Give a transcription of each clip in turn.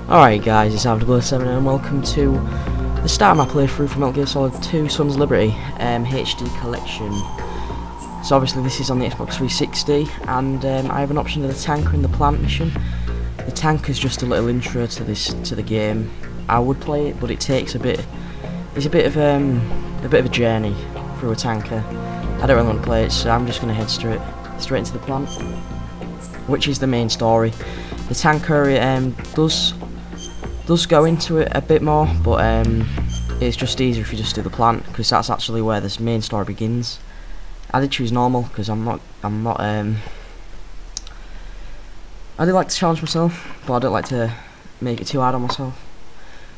Alright guys, it's Harvey and welcome to the start of my playthrough for Metal Gear Solid 2 Sons of Liberty HD Collection. So obviously this is on the Xbox 360 and I have an option of the tanker in the plant mission. The tanker is just a little intro to the game. I would play it, but it takes a bit of a journey through a tanker. I don't really want to play it, so I'm just going to head straight into the plant, which is the main story. The tanker does go into it a bit more, but it's just easier if you just do the plant, because that's actually where this main story begins. I did choose normal because I do like to challenge myself, but I don't like to make it too hard on myself.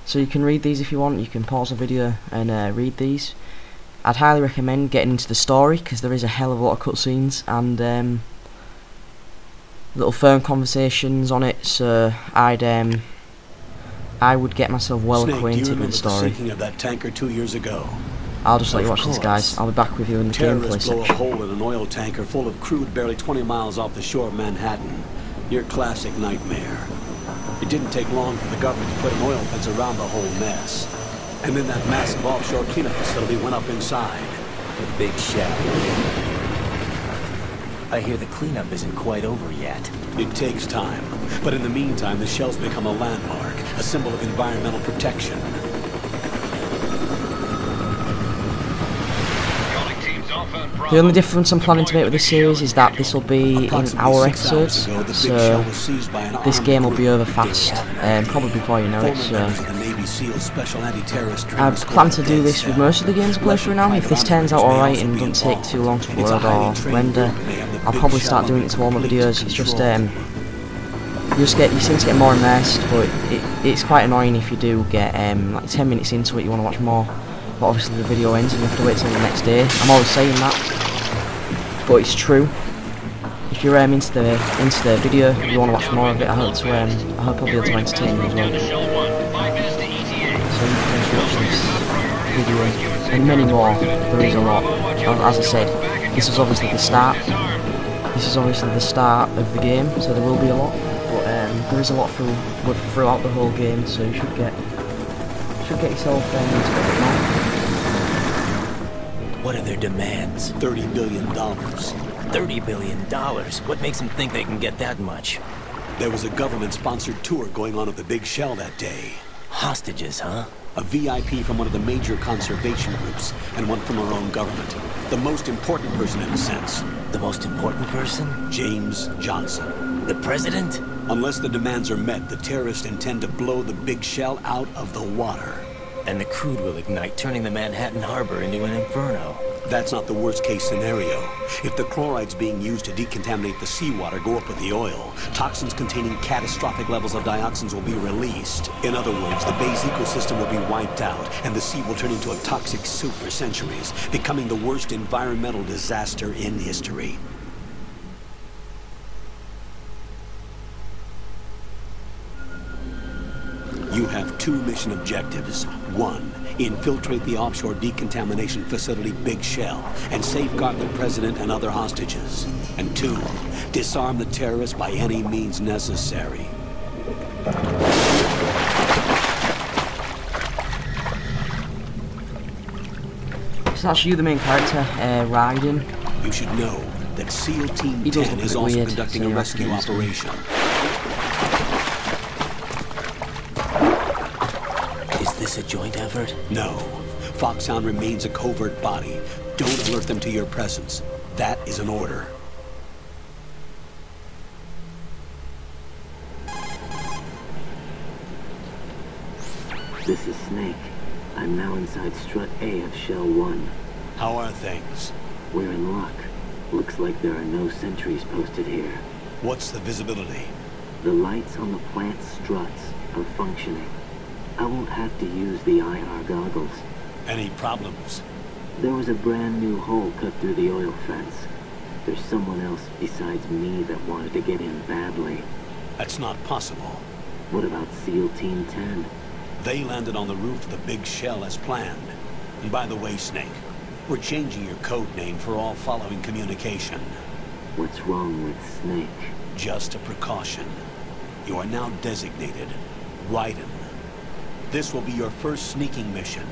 So you can read these if you want. You can pause the video and read these. I'd highly recommend getting into the story, because there is a hell of a lot of cutscenes and little phone conversations on it. So I would get myself well acquainted with the story. The sinking of that tanker 2 years ago? I'll just let you watch this, guys. I'll be back with you in the gameplay section. Terrorists blow a hole in an oil tanker full of crude barely 20 miles off the shore of Manhattan. Your classic nightmare. It didn't take long for the government to put an oil fence around the whole mess. And then that massive offshore cleanup facility went up inside. The big shell. I hear the cleanup isn't quite over yet. It takes time. But in the meantime, the shell's become a landmark, a symbol of environmental protection. The only difference I'm planning to make with this series is that this will be in hour episodes, so this game will be over fast, probably before you know it. So I plan to do this with most of the games I play through now. If this turns out alright and doesn't take too long to upload or render, I'll probably start doing it to all my videos. It's just you seem to get more immersed, but it's quite annoying if you do get like 10 minutes into it, you want to watch more. But obviously the video ends and you have to wait till the next day. I'm always saying that, but it's true. If you're into the video, you want to watch more of it. I hope I'll be able to entertain you as well. So you can just watch this video and many more. There is a lot. As I said, this is obviously the start. This is obviously the start of the game, so there will be a lot. But there is a lot throughout the whole game, so you should get yourself into it now. What are their demands? $30 billion. $30 billion? What makes them think they can get that much? There was a government-sponsored tour going on at the Big Shell that day. Hostages, huh? A VIP from one of the major conservation groups, and one from our own government. The most important person in a sense. The most important person? James Johnson. The president? Unless the demands are met, the terrorists intend to blow the Big Shell out of the water. And the crude will ignite, turning the Manhattan harbor into an inferno. That's not the worst-case scenario. If the chlorides being used to decontaminate the seawater go up with the oil, toxins containing catastrophic levels of dioxins will be released. In other words, the bay's ecosystem will be wiped out, and the sea will turn into a toxic soup for centuries, becoming the worst environmental disaster in history. You have two mission objectives. One, infiltrate the offshore decontamination facility Big Shell and safeguard the president and other hostages. And two, disarm the terrorists by any means necessary. So that's you, the main character, Raiden. You should know that SEAL Team 10 is also conducting a rescue operation. Is this a joint effort? No. Foxhound remains a covert body. Don't alert them to your presence. That is an order. This is Snake. I'm now inside Strut A of Shell 1. How are things? We're in luck. Looks like there are no sentries posted here. What's the visibility? The lights on the plant struts are functioning. I won't have to use the IR goggles. Any problems? There was a brand new hole cut through the oil fence. There's someone else besides me that wanted to get in badly. That's not possible. What about SEAL Team 10? They landed on the roof of the Big Shell as planned. And by the way, Snake, we're changing your code name for all following communication. What's wrong with Snake? Just a precaution. You are now designated Raiden. This will be your first sneaking mission.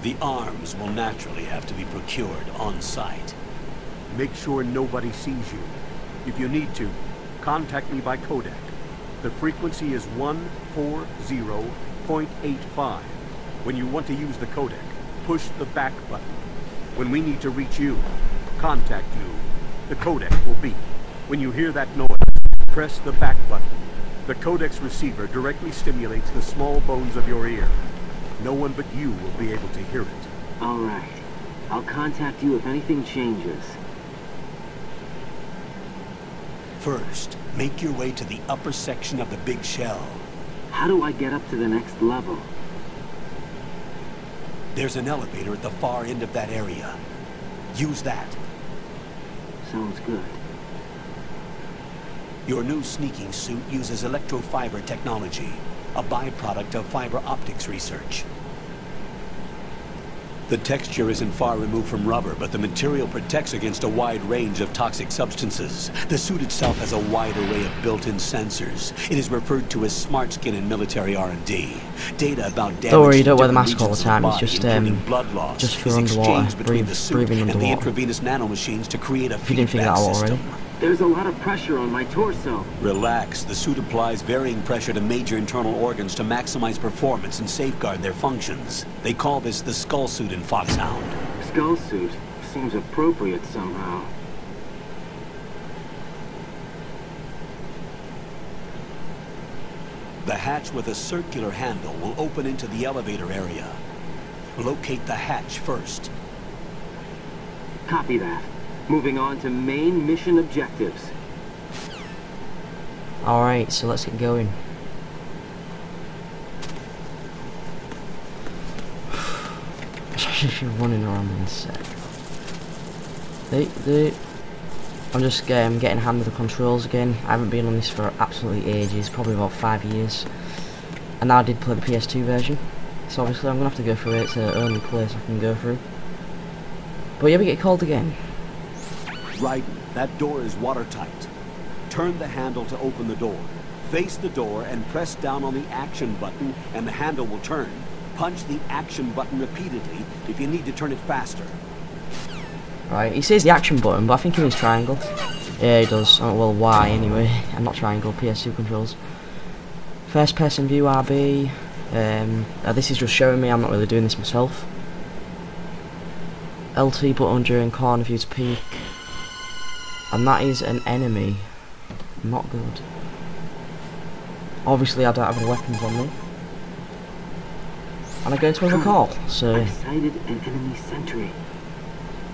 The arms will naturally have to be procured on site. Make sure nobody sees you. If you need to, contact me by codec. The frequency is 140.85. When you want to use the codec, push the back button. When we need to reach you, contact you. The codec will beep. When you hear that noise, press the back button. The codec's receiver directly stimulates the small bones of your ear. No one but you will be able to hear it. All right. I'll contact you if anything changes. First, make your way to the upper section of the big shell. How do I get up to the next level? There's an elevator at the far end of that area. Use that. Sounds good. Your new sneaking suit uses electrofiber technology, a byproduct of fiber optics research. The texture isn't far removed from rubber, but the material protects against a wide range of toxic substances. The suit itself has a wide array of built-in sensors. It is referred to as smart skin in military R&D. Data about damage. Don't worry, you to don't wear the different mask all the regions of time. body, It's just including blood loss, just for is underwater, exchanged between the suit breathing and the underwater. intravenous nanomachines to create a If you didn't figure feedback that out system. already. There's a lot of pressure on my torso. Relax. The suit applies varying pressure to major internal organs to maximize performance and safeguard their functions. They call this the skull suit in Foxhound. Skull suit seems appropriate somehow. The hatch with a circular handle will open into the elevator area. Locate the hatch first. Copy that. Moving on to main mission objectives. Alright, so let's get going. Running around in a sec. I'm just getting a hand of the controls again. I haven't been on this for absolutely ages, probably about 5 years. And now I did play the PS2 version, so obviously I'm going to have to go through it. It's the only place I can go through. But yeah, we get called again. Right, that door is watertight. Turn the handle to open the door. Face the door and press down on the action button and the handle will turn. Punch the action button repeatedly if you need to turn it faster. Right, he says the action button, but I think he means triangle. Yeah, he does. Oh, well, Y anyway, and not triangle. PS2 controls. First person view RB. This is just showing me. I'm not really doing this myself. LT button during corner view to peek. And that is an enemy. Not good. Obviously, I don't have any weapons on me. And I go to a call, so... I sighted an enemy sentry.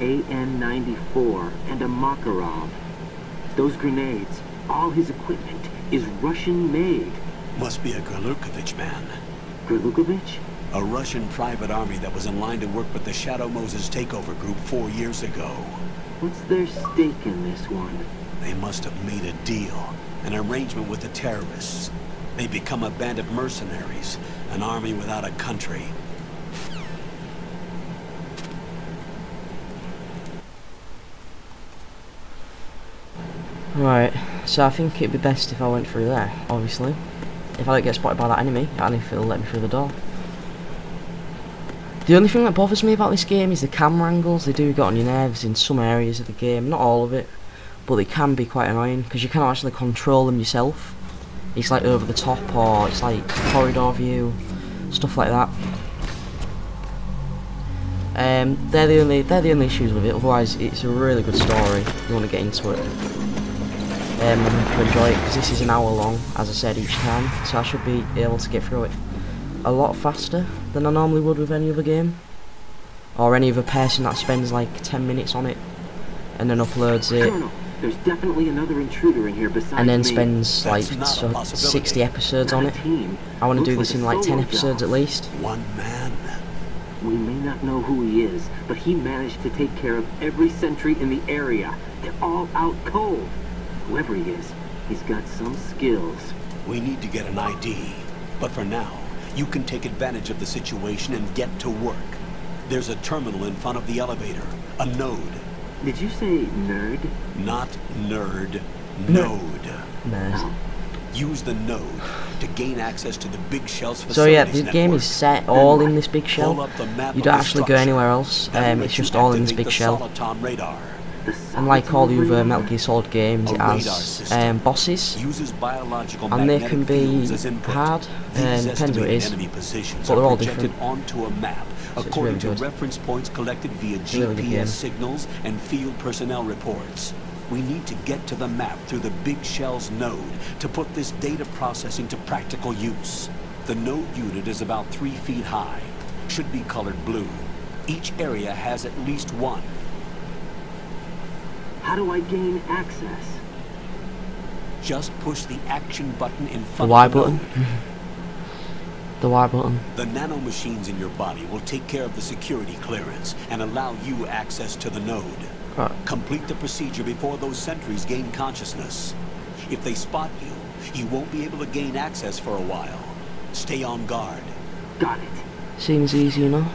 AN-94 and a Makarov. Those grenades, all his equipment, is Russian-made. Must be a Gorlukovich man. Gorlukovich? A Russian private army that was in line to work with the Shadow Moses takeover group 4 years ago. What's their stake in this one? They must have made a deal, an arrangement with the terrorists. They become a band of mercenaries, an army without a country. Right, so I think it'd be best if I went through there, obviously. If I don't get spotted by that enemy, and if it'll let me through the door. The only thing that bothers me about this game is the camera angles. They do get on your nerves in some areas of the game, not all of it, but they can be quite annoying, because you can't actually control them yourself. It's like over the top, or it's like corridor view, stuff like that. They're the only issues with it. Otherwise, it's a really good story. You want to get into it. To enjoy it, because this is an hour long, as I said, each time, so I should be able to get through it a lot faster than I normally would with any other game, or any other person that spends like 10 minutes on it and then uploads it. Colonel, there's definitely another intruder in here besides And then me. spends like 60 episodes on it. I want to do this in like 10 episodes at least. One man. We may not know who he is, but he managed to take care of every sentry in the area. They're all out cold. Whoever he is, he's got some skills. We need to get an ID. But for now, you can take advantage of the situation and get to work. There's a terminal in front of the elevator. A node. Did you say nerd? Not nerd. Node. Nerd. Oh, Use the node to gain access to the big shell's facilities. So yeah, the network. game is set all in this big Pull shell. up the map You of don't the actually go structure. anywhere else. That'll let It's you just all in this activate big the shell. Soliton radar. And like all the other Metal Gear Solid games, A it radar has system bosses, uses biological and they magnetic can be fields as input. hard, These depends what it estimated is, enemy positions but they're are all projected different. onto a map So it's according really to good. reference points collected via a really good game. GPS signals and field personnel reports. We need to get to the map through the big shell's node to put this data processing to practical use. The node unit is about 3 feet high, should be colored blue. Each area has at least one. How do I gain access? Just push the action button in The front Y of the button. node. The Y button. The nanomachines in your body will take care of the security clearance and allow you access to the node. Right. Complete the procedure before those sentries gain consciousness. If they spot you, you won't be able to gain access for a while. Stay on guard. Got it. Seems easy enough.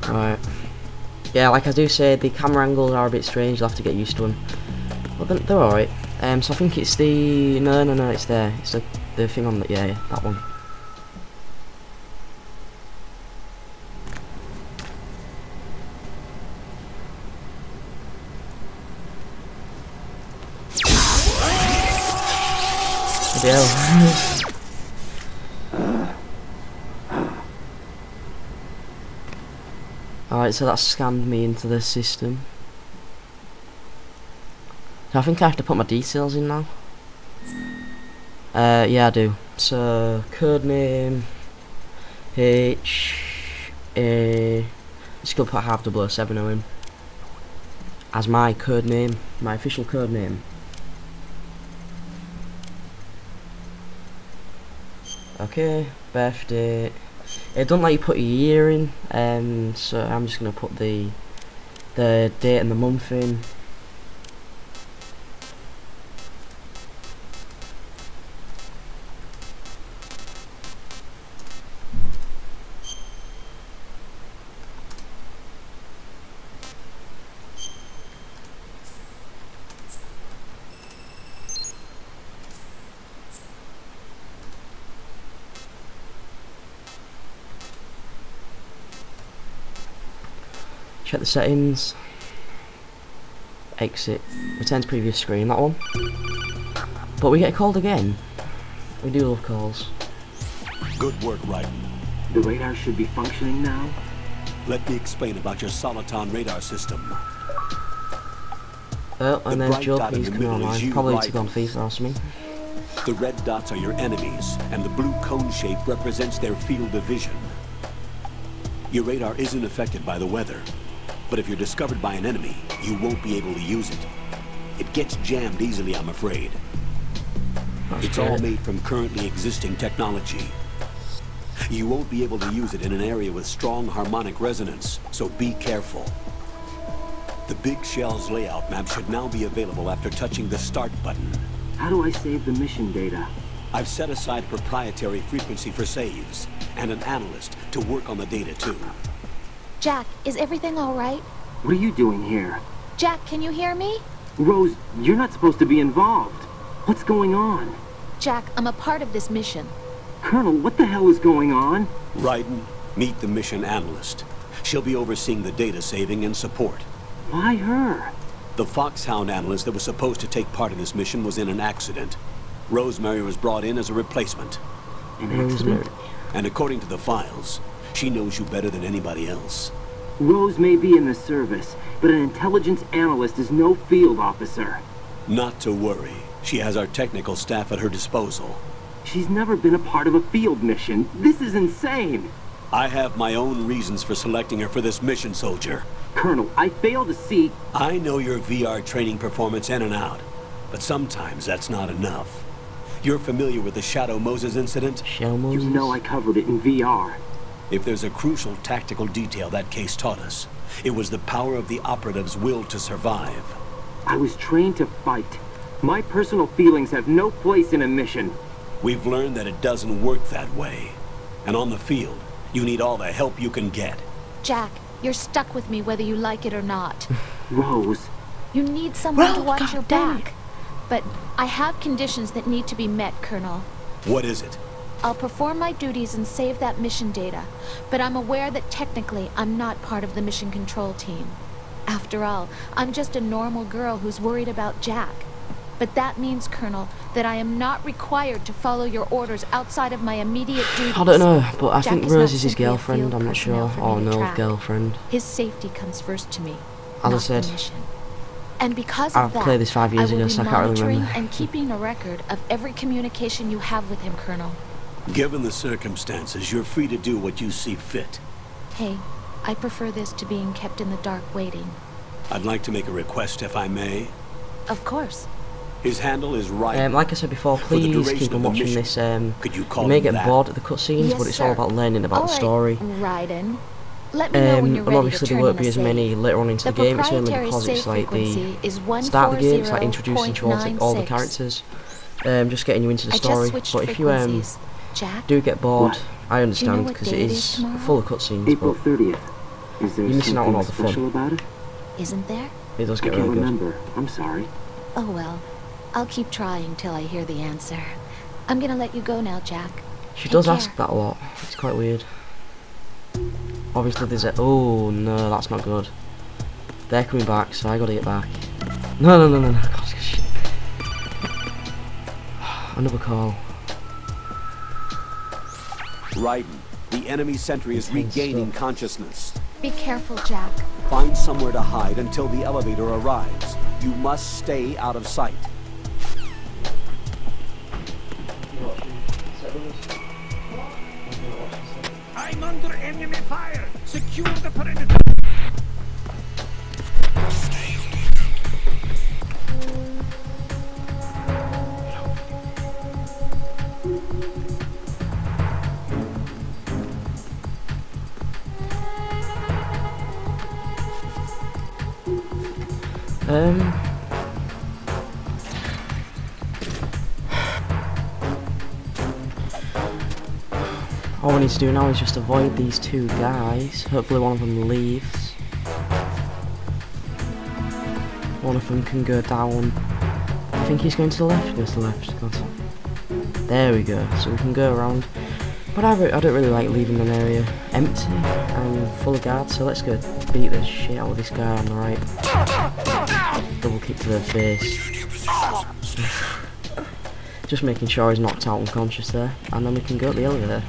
Right. Yeah, like I do say, the camera angles are a bit strange. You'll have to get used to them. But they're alright. So I think it's the... No, it's there. It's the thing on the... Yeah, that one. Bloody hell. Alright, so that scanned me into the system. So I think I have to put my details in now. Yeah, I do. So, code name H-A... Just gonna put half 007 in as my code name, my official code name. Okay, birthday. It doesn't let you put your year in, so I'm just gonna put the date and the month in. Check the settings. Exit. Return to previous screen, that one. But we get called again. We do love calls. Good work, Ryden. The radar should be functioning now. Let me explain about your Soliton radar system. Oh, and The there's bright Joe, dot in he's the coming middle is online. you, Probably to Ryden. go on FIFA or something. The red dots are your enemies, and the blue cone shape represents their field of vision. Your radar isn't affected by the weather, but if you're discovered by an enemy, you won't be able to use it. It gets jammed easily, I'm afraid. It's all made from currently existing technology. You won't be able to use it in an area with strong harmonic resonance, so be careful. The big shell's layout map should now be available after touching the start button. How do I save the mission data? I've set aside proprietary frequency for saves, and an analyst to work on the data too. Jack, is everything all right? What are you doing here? Jack, can you hear me? Rose, you're not supposed to be involved. What's going on? Jack, I'm a part of this mission. Colonel, what the hell is going on? Ryden, meet the mission analyst. She'll be overseeing the data saving and support. Why her? The Foxhound analyst that was supposed to take part in this mission was in an accident. Rosemary was brought in as a replacement. An accident? And according to the files, she knows you better than anybody else. Rose may be in the service, but an intelligence analyst is no field officer. Not to worry. She has our technical staff at her disposal. She's never been a part of a field mission. This is insane. I have my own reasons for selecting her for this mission, soldier. Colonel, I fail to see... I know your VR training performance in and out, but sometimes that's not enough. You're familiar with the Shadow Moses incident? Shadow Moses? You know I covered it in VR. If there's a crucial tactical detail that case taught us, it was the power of the operative's will to survive. I was trained to fight. My personal feelings have no place in a mission. We've learned that it doesn't work that way. And on the field, you need all the help you can get. Jack, you're stuck with me whether you like it or not. Rose, You need someone to Well, watch God your damn it. back. But I have conditions that need to be met, Colonel. What is it? I'll perform my duties and save that mission data, but I'm aware that technically I'm not part of the mission control team. After all, I'm just a normal girl who's worried about Jack. But that means, Colonel, that I am not required to follow your orders outside of my immediate duties. I don't know, but I Jack think is Rose not is his simply a girlfriend, field I'm not personnel sure. for me Or to no track. girlfriend. His safety comes first to me, As I not said, the mission. And because I've of that, played this 5 years I will ago, be so I can't really monitoring remember. and keeping a record of every communication you have with him, Colonel. Given the circumstances, you're free to do what you see fit. Hey, I prefer this to being kept in the dark waiting. I'd like to make a request, if I may. Of course. His handle is right. Like I said before, For the please duration keep of on the watching mission, this. could you call You may him get that? bored at the cutscenes, Yes, but it's sir. all about learning about the story. Raiden. Let me know when you're And ready obviously to there turn won't in be a as save. many later on into the game. It's only proprietary because it's save like the frequency is start of the game. It's like introducing you all the 140.96. characters, just getting you into the I story. just switched But if you frequencies. Jack, do get bored, What? I understand what because day it it is is tomorrow? full of cutscenes. April But 30th. Is there You're missing out on something all the fun. special about it? isn't there? it does I get can't really good. remember. I'm sorry. Oh well. I'll keep trying till I hear the answer. I'm gonna let you go now, Jack. She Take does care. ask that a lot. It's quite weird. Obviously there's a... Oh no, that's not good. They're coming back, so I gotta get back. No. God, shit. Another call. Raiden, the enemy sentry is Intense regaining stuff. consciousness. Be careful, Jack. Find somewhere to hide until the elevator arrives. You must stay out of sight. I'm under enemy fire! Secure the perimeter! All we need to do now is just avoid these two guys. Hopefully one of them leaves. One of them can go down. I think he's going to the left. Goes to the left. God. There we go. So we can go around. But I don't really like leaving an area empty and full of guards. So let's go beat the shit out of this guy on the right. Double kick to the face. Just making sure he's knocked out unconscious there. And then we can go up the elevator.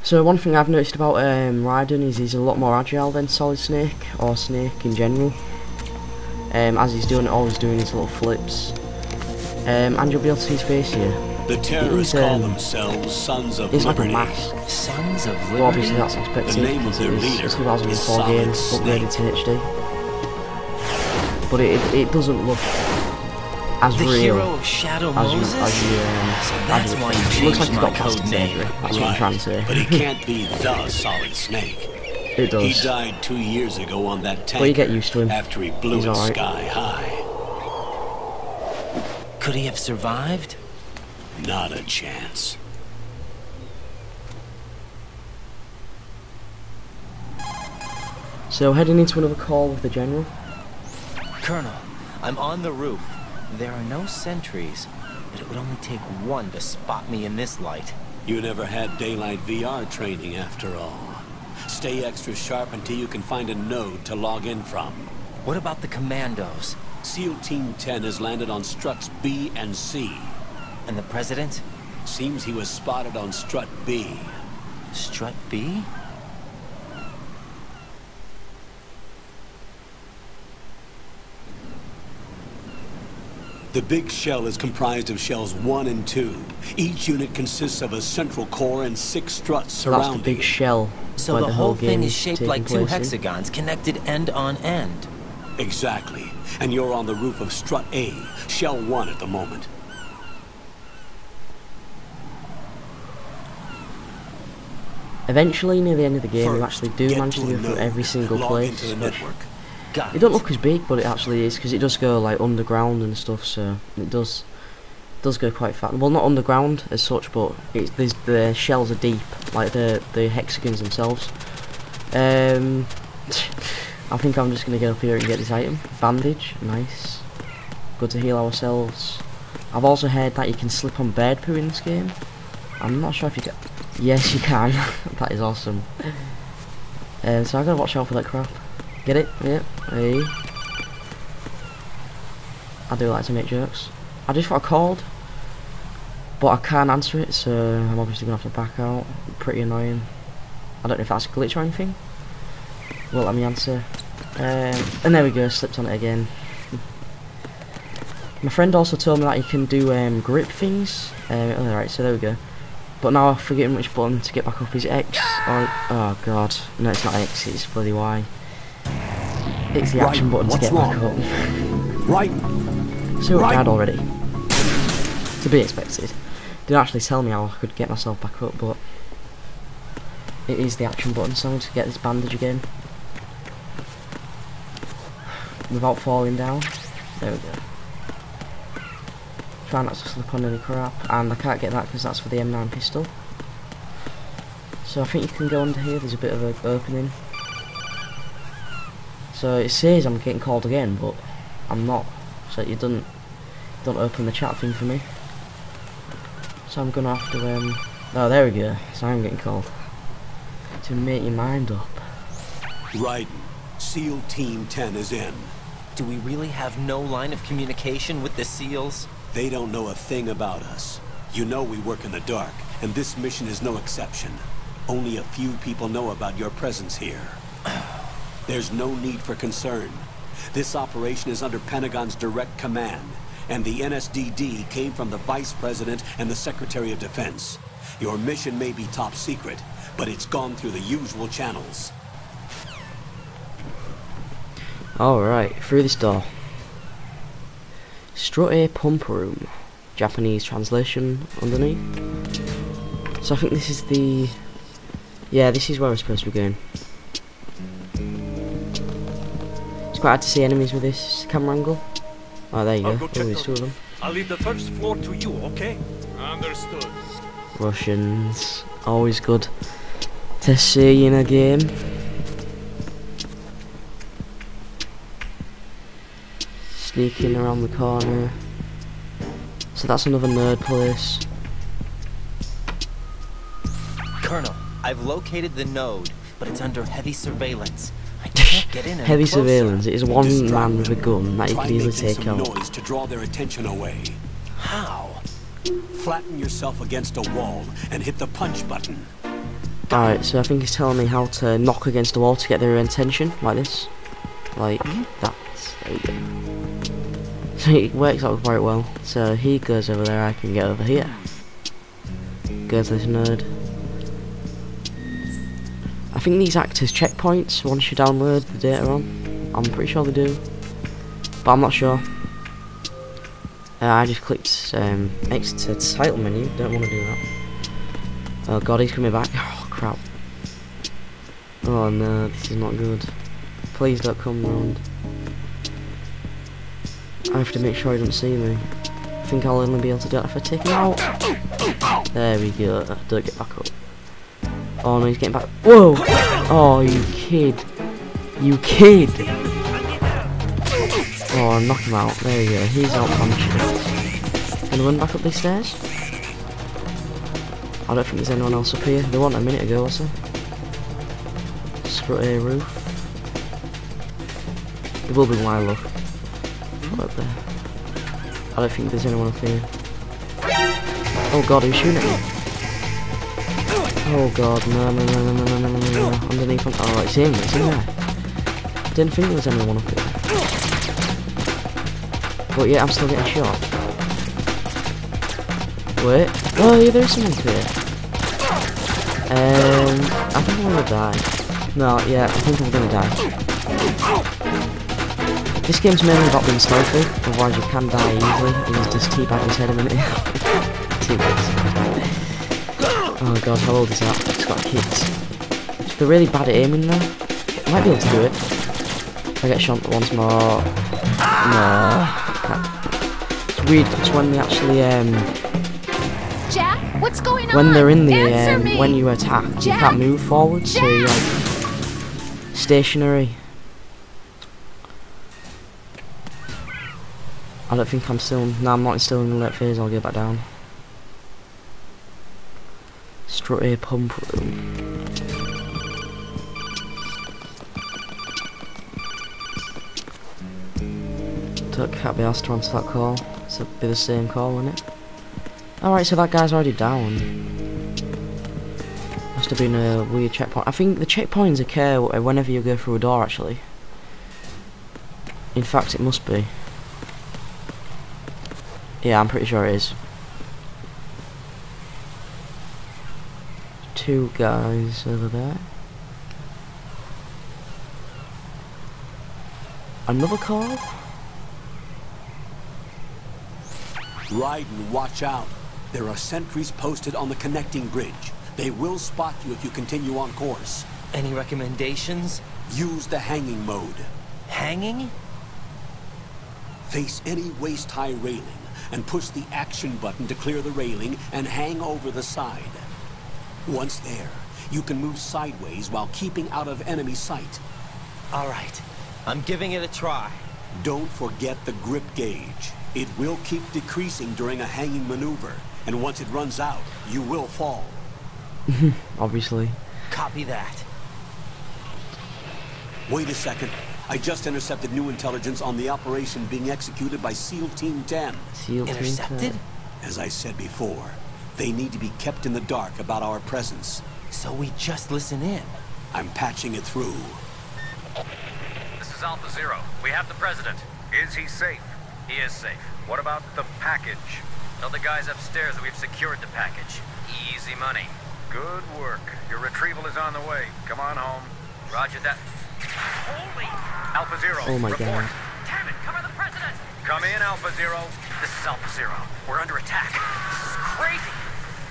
So one thing I've noticed about Raiden is he's a lot more agile than Solid Snake, or Snake in general. As he's always doing his little flips. And you'll be able to see his face here. The terrorists call themselves Sons of It's like a Liberty. mask. Sons of Liberty? Well, obviously that's expected The name of because their it is leader a 2004 is game, Solid upgraded Snake. to HD. But it doesn't look as The real hero of Shadow Moses? So that's why you it looks changed like he my got plastic code name. surgery. That's what I'm trying to say. But he can't be the Solid Snake. It does. He died 2 years ago on that tank. But you get used to him. After he blew He's it alright. sky high. Could he have survived? Not a chance. So heading into another call with the General. Colonel, I'm on the roof. There are no sentries, but it would only take one to spot me in this light. You never had daylight VR training after all. Stay extra sharp until you can find a node to log in from. What about the commandos? SEAL Team 10 has landed on struts B and C. And the president? Seems he was spotted on strut B. Strut B? The big shell is comprised of shells 1 and 2. Each unit consists of a central core and 6 struts So that's surrounding the big it. shell. So where the whole game thing is shaped taking like two place in. hexagons connected end on end. Exactly. And you're on the roof of strut A, shell 1 at the moment. Eventually, near the end of the game, you First, actually do get manage to to a go through node. every single Log place. into the But network. Got it don't look as big, but it actually is, because it does go like underground and stuff, so it does does go quite fast. Well, not underground as such, but the shells are deep, like the hexagons themselves. I think I'm just gonna get up here and get this item. Bandage, nice. Good to heal ourselves. I've also heard that you can slip on bird poo in this game. I'm not sure if you can. Yes, you can. That is awesome. So I gotta watch out for that crap. Get it? Yeah. Hey. I do like to make jokes. I just got a called, but I can't answer it, so I'm obviously gonna have to back out. Pretty annoying. I don't know if that's a glitch or anything. Well, let me answer. And there we go, slipped on it again. My friend also told me that you can do grip things. Alright, so there we go. But now I've forgotten which button to get back up. Is it X? Or, oh god, no, it's not X, it's bloody Y. It's the action button to get back up. Right. So I died already. To be expected. Didn't actually tell me how I could get myself back up, but it is the action button, so I'm going to get this bandage again. Without falling down. There we go. Try not to slip on any crap, and I can't get that because that's for the M9 pistol. So I think you can go under here, there's a bit of an opening. So it says I'm getting called again, but I'm not. So you don't open the chat thing for me. So I'm gonna have to oh, there we go. So I'm getting called. To make your mind up. Right. SEAL Team 10 is in. Do we really have no line of communication with the SEALs? They don't know a thing about us. You know we work in the dark, and this mission is no exception. Only a few people know about your presence here. There's no need for concern. This operation is under Pentagon's direct command, and the NSDD came from the Vice President and the Secretary of Defense. Your mission may be top secret, but it's gone through the usual channels. Alright, through this door. Strut Pump Room. Japanese translation underneath. So I think this is the... Yeah, this is where we're supposed to be going. It's quite hard to see enemies with this camera angle. Oh, there you go. Oh, there's two of them. I'll leave the first floor to you, okay? Understood. Russians. Always good to see in a game. Sneaking around the corner. So that's another nerd place. Colonel, I've located the node, but it's under heavy surveillance. I can't get in any Heavy closer. surveillance. It is one man with a gun that you can easily take out. Noise to draw their attention away. How? Flatten yourself against a wall and hit the punch button. Alright, so I think he's telling me how to knock against the wall to get their attention, like this. Like that. There we go. So it works out quite well. So he goes over there, I can get over here. Go to this nerd. I think these act as checkpoints once you download the data on. I'm pretty sure they do, but I'm not sure. I just clicked X to title menu, don't want to do that. Oh god, he's coming back. Oh crap. Oh no, this is not good. Please don't come round. I have to make sure he doesn't see me. I think I'll only be able to do it if I take him out. There we go, don't get back up. Oh no, he's getting back. Whoa! Oh, you kid. You kid! Oh, knock him out. There we go, he's out punching. Gonna run back up these stairs? I don't think there's anyone else up here. There wasn't a minute ago, was there? Strut A roof. There will be when I look. Up there. I don't think there's anyone up here. Oh god, who's shooting at me? Oh god, no. Underneath on. Oh, it's him, it's in there. Didn't think there was anyone up here. But yeah, I'm still getting shot. Wait. Oh yeah, there is someone up here. I think I'm gonna die. No, yeah, I think I'm gonna die. This game's mainly about being stealthy, otherwise you can die easily. He's just teabagging his head a minute. Oh god, how old is that? It's got kids. Just be really bad at aiming though. I might be able to do it. If I get shot once more. No. Can't. weird because when they actually Jack, what's going on? when they're in the Answer me! when you attack, you Jack! can't move forward, so you're like stationary. I don't think I'm still. No, I'm not still in the late phase. I'll go back down. Strut A pump room. Can't be asked to answer that call. So it'll be the same call, won't it? Alright, so that guy's already down. Must have been a weird checkpoint. I think the checkpoints occur whenever you go through a door, actually. In fact, it must be. Yeah, I'm pretty sure it is. Two guys over there. Another call? Raiden, watch out. There are sentries posted on the connecting bridge. They will spot you if you continue on course. Any recommendations? Use the hanging mode. Hanging? Face any waist-high railing and push the action button to clear the railing and hang over the side. Once there, you can move sideways while keeping out of enemy sight. All right, I'm giving it a try. Don't forget the grip gauge. It will keep decreasing during a hanging maneuver, and once it runs out, you will fall. Obviously. Copy that. Wait a second. I just intercepted new intelligence on the operation being executed by SEAL Team 10. SEAL Team 10. Intercepted? As I said before, they need to be kept in the dark about our presence. So we just listen in. I'm patching it through. This is Alpha Zero. We have the president. Is he safe? He is safe. What about the package? Tell the guys upstairs that we've secured the package. Easy money. Good work. Your retrieval is on the way. Come on home. Roger that. Holy! Alpha Zero, Oh my report. God. Damn it, cover the president! Come in, Alpha Zero. This is Alpha Zero. We're under attack. This is crazy.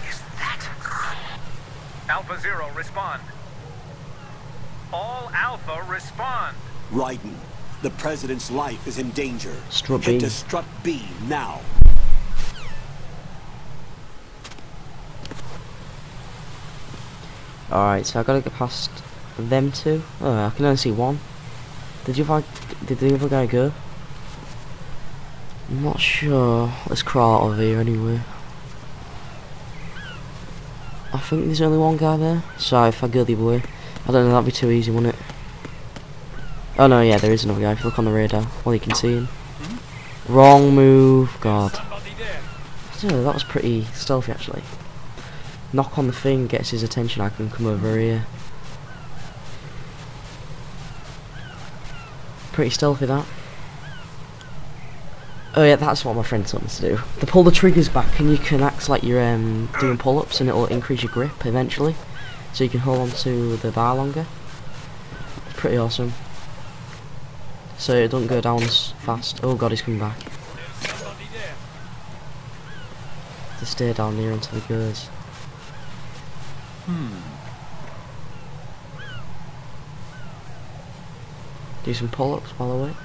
Is that... Alpha Zero, respond. All Alpha, respond. Raiden, the president's life is in danger. Strut Head B. to Strut B now. Alright, so I gotta get past them two. Oh, I can only see one. Did the other guy go? I'm not sure. Let's crawl out of here anyway. I think there's only one guy there. So if I go the other way, I don't know, that'd be too easy, wouldn't it? Oh no, yeah, there is another guy. If you look on the radar, well, you can see him. Wrong move, God. So that was pretty stealthy, actually. Knock on the thing gets his attention. I can come over here. Pretty stealthy, that. Oh yeah, that's what my friend told me to do. To pull the triggers back, and you can act like you're doing pull-ups, and it'll increase your grip eventually, so you can hold on to the bar longer. It's pretty awesome. So it doesn't go down as fast. Oh God, he's coming back. To stay down here until he goes. Do some pull-ups while I wait.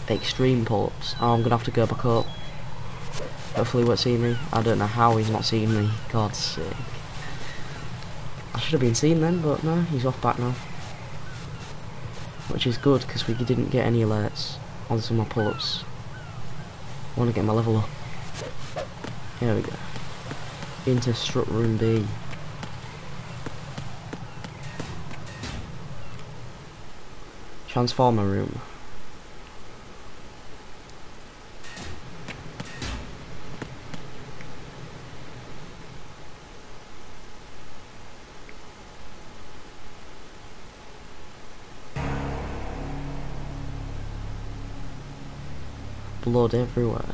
Extreme pull-ups. Oh, I'm gonna have to go back up. Hopefully he won't see me. I don't know how he's not seeing me. God's sake. I should have been seen then, but no, he's off back now. Which is good, because we didn't get any alerts on some of my pull-ups. I want to get my level up. Here we go. Into Strut Room B. Transformer Room. Blood everywhere.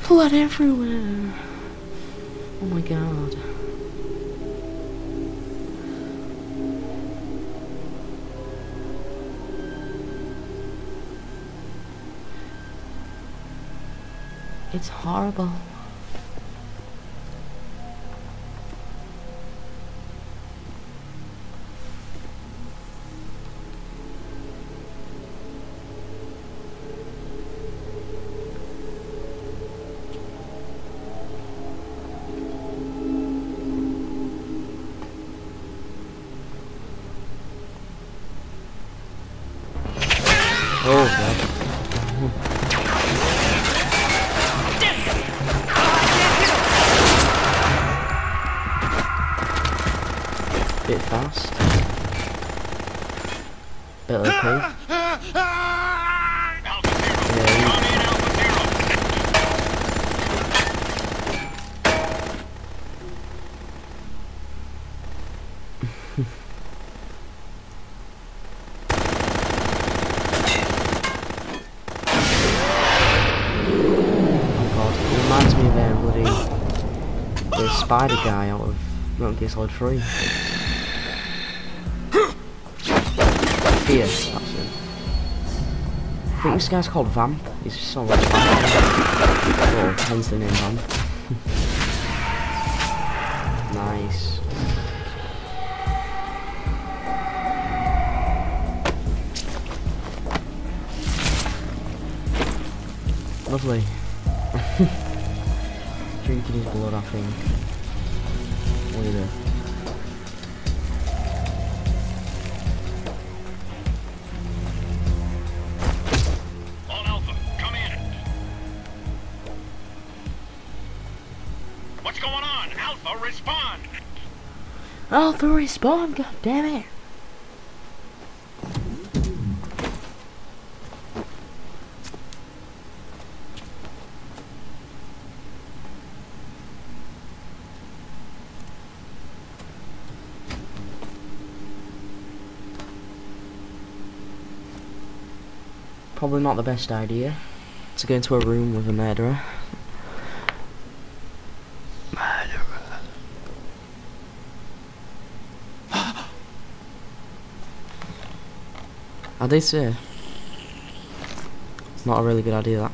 Blood everywhere. Oh my God. It's horrible. bit fast. Bit OP. Reminds me of the spider guy out of Metal Gear Solid 3. Fear, that's it. I think this guy's called Vamp. He's just sort of like Vamp. Oh, hence the name Vamp. Nice. Lovely. Drinking his blood, I think. What is it? All Alpha, come in. What's going on? Alpha, respond. Alpha, respond! God damn it! Probably not the best idea to go into a room with a murderer. I did say. Not a really good idea, that.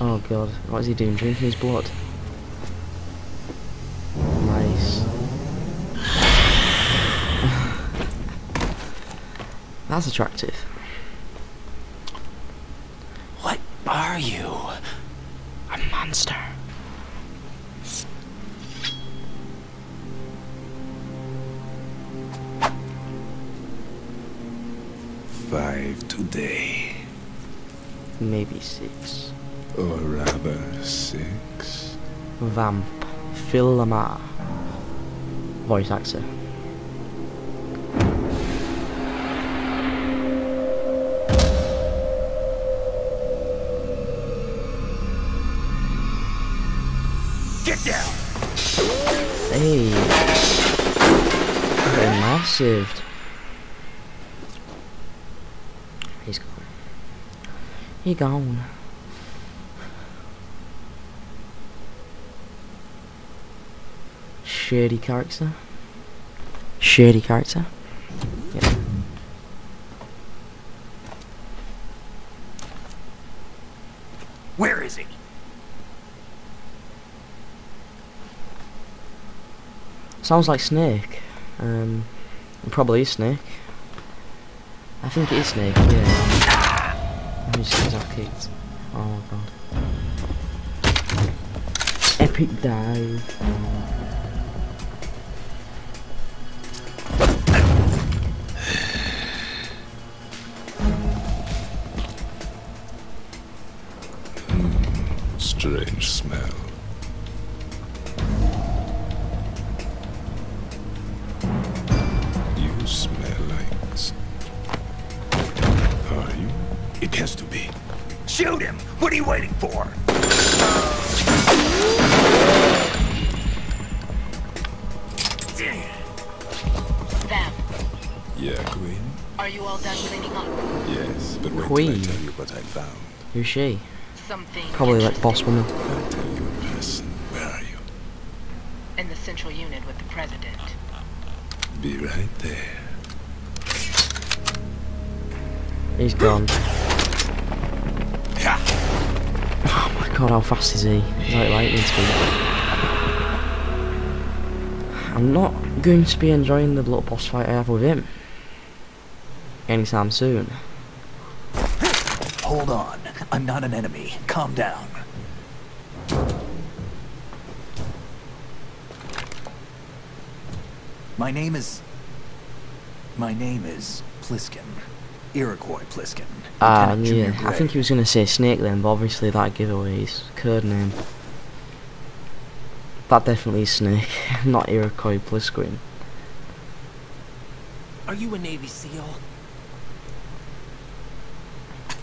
Oh god, what is he doing? Drinking his blood? Nice. That's attractive. What are you? A monster. Five today. Maybe 6. Or rather 6. Vamp. Phil Lamar. Voice actor. Get down. Hey. Getting massive. He's gone. He gone. Shady character. Shady character. Yeah. Where is he? Sounds like Snake. It probably is Snake. I think it is Snake, yeah. He just got kicked. Oh god. Epic dive. Strange smell. You smell like... Are you? It has to be. Shoot him! What are you waiting for? Bam. Yeah, Queen? Are you all done cleaning up? Yes, but wait Queen. till I tell you what I found. Who's she? Something Probably like boss woman. I'll tell you in person. Where are you? in the central unit with the president. Be right there. He's gone. Oh my god, how fast is he? He's like lightning speed. I'm not going to be enjoying the little boss fight I have with him anytime soon. Hold on. I'm not an enemy. Calm down. My name is Pliskin. Iroquois Pliskin. Lieutenant Junior Yeah. Gray. I think he was going to say Snake then, but obviously that giveaway his code name. That definitely is Snake, not Iroquois Pliskin. Are you a Navy SEAL?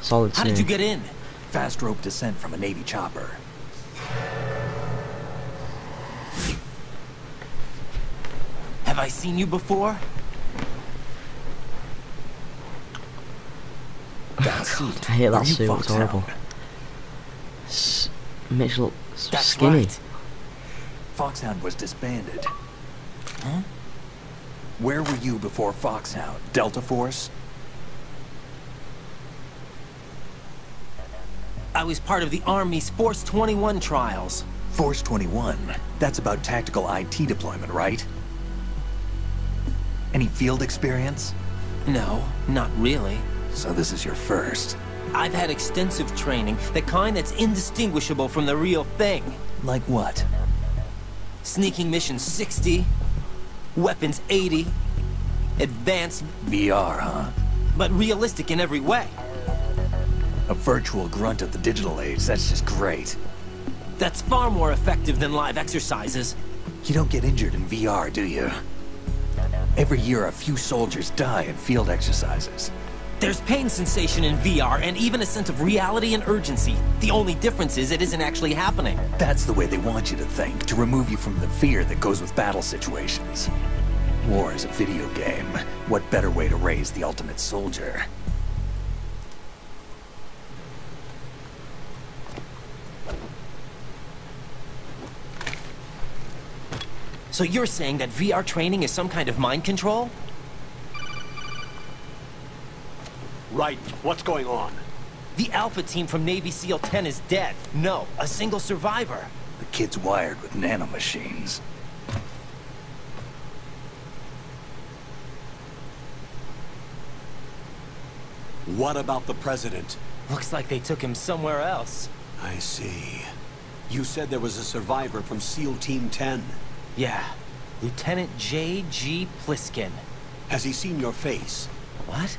Solid Snake. How did you get in? Fast rope descent from a Navy chopper. Have I seen you before? That suit. I hate that Are you suit, it's Foxhound? horrible. Mitch looks so That's skinny. right. Foxhound was disbanded. Huh? Where were you before Foxhound? Delta Force? I was part of the Army's Force 21 trials. Force 21? That's about tactical IT deployment, right? Any field experience? No, not really. So this is your first. I've had extensive training, the kind that's indistinguishable from the real thing. Like what? Sneaking mission 60, weapons 80, advanced, VR, huh? but realistic in every way. A virtual grunt of the digital age, that's just great. That's far more effective than live exercises. You don't get injured in VR, do you? Every year a few soldiers die in field exercises. There's pain sensation in VR and even a sense of reality and urgency. The only difference is it isn't actually happening. That's the way they want you to think, to remove you from the fear that goes with battle situations. War is a video game. What better way to raise the ultimate soldier? So you're saying that VR training is some kind of mind control? Right. What's going on? The Alpha team from Navy SEAL 10 is dead. No, a single survivor. The kid's wired with nanomachines. What about the president? Looks like they took him somewhere else. I see. You said there was a survivor from SEAL Team 10. Yeah, Lieutenant J.G. Pliskin. Has he seen your face? What?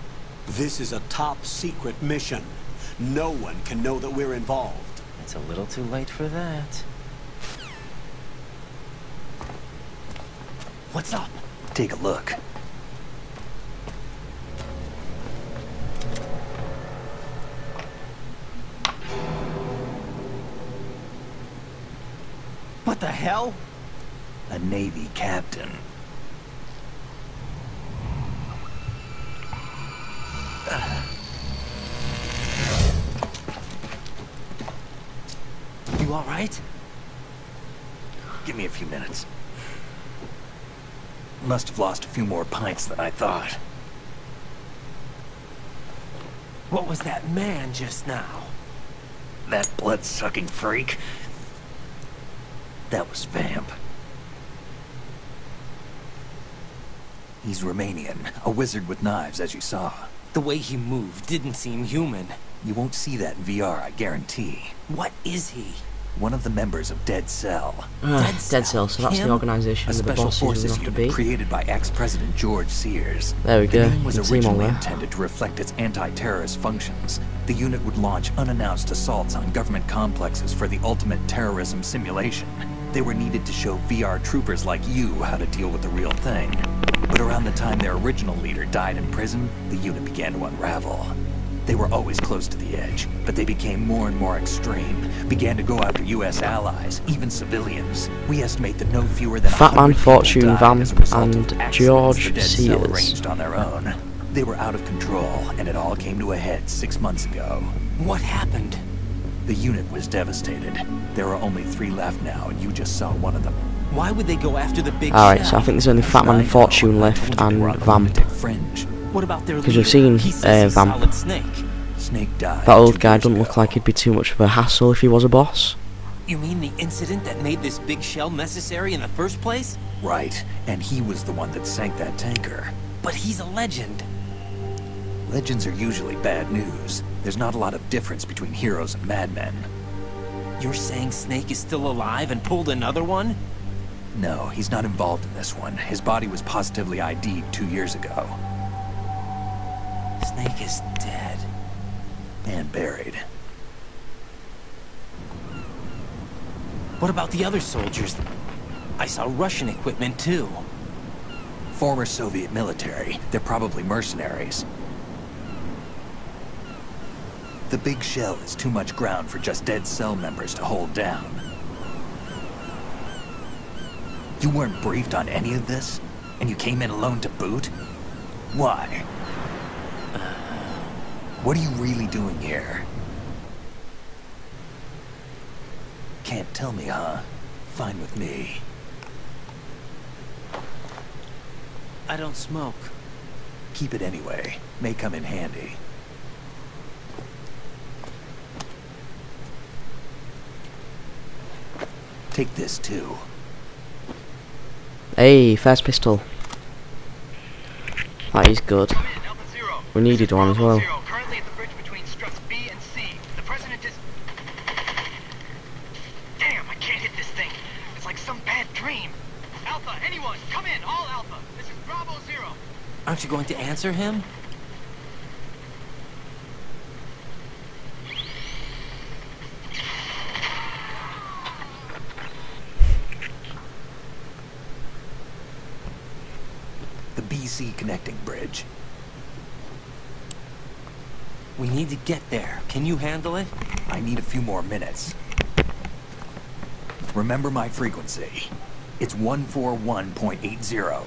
This is a top secret mission. No one can know that we're involved. It's a little too late for that. What's up? Take a look. What the hell? A Navy captain. You all right? Give me a few minutes. Must have lost a few more pints than I thought. What was that man just now? That blood-sucking freak? That was Vamp. He's Romanian, a wizard with knives, as you saw. The way he moved didn't seem human. You won't see that in VR, I guarantee. What is he? One of the members of Dead Cell. Dead Cell, so that's the organisation A that the special bosses forces have to unit be. created by ex-president George Sears. There we go, The name was you can see him on originally there. intended to reflect its anti-terrorist functions. The unit would launch unannounced assaults on government complexes for the ultimate terrorism simulation. They were needed to show VR troopers like you how to deal with the real thing. But around the time their original leader died in prison, the unit began to unravel. They were always close to the edge, but they became more and more extreme, began to go after U.S. allies, even civilians. We estimate that no fewer than Fat Man 100 people Fortune, died Vamp, as a result of and accidents George the Dead Cell Sears. arranged on their own. They were out of control, and it all came to a head 6 months ago. What happened? The unit was devastated. There are only 3 left now, and you just saw one of them. Why would they go after the big Alright, shell? so I think there's only Fat Man Fortune left and Vamp. What about their Because we've leader? seen He says he's Vamp. Solid Snake. Snake died. That old 2 guy years doesn't ago. look like he'd be too much of a hassle if he was a boss. You mean the incident that made this big shell necessary in the first place? Right, and he was the one that sank that tanker. But he's a legend. Legends are usually bad news. There's not a lot of difference between heroes and madmen. You're saying Snake is still alive and pulled another one? No, he's not involved in this one. His body was positively ID'd 2 years ago. Snake is dead. And buried. What about the other soldiers? I saw Russian equipment too. Former Soviet military. They're probably mercenaries. The big shell is too much ground for just dead cell members to hold down. You weren't briefed on any of this? And you came in alone to boot? Why? What are you really doing here? Can't tell me, huh? Fine with me. I don't smoke. Keep it anyway. May come in handy. Take this too. Hey, fast pistol. That is good. We needed one as well. Currently at the bridge between struts B and C. The president is... Damn, I can't hit this thing. It's like some bad dream. Alpha, anyone, come in, all Alpha. This is Bravo 0. Aren't you going to answer him? The BC connecting bridge. We need to get there. Can you handle it? I need a few more minutes. Remember my frequency. It's 141.80.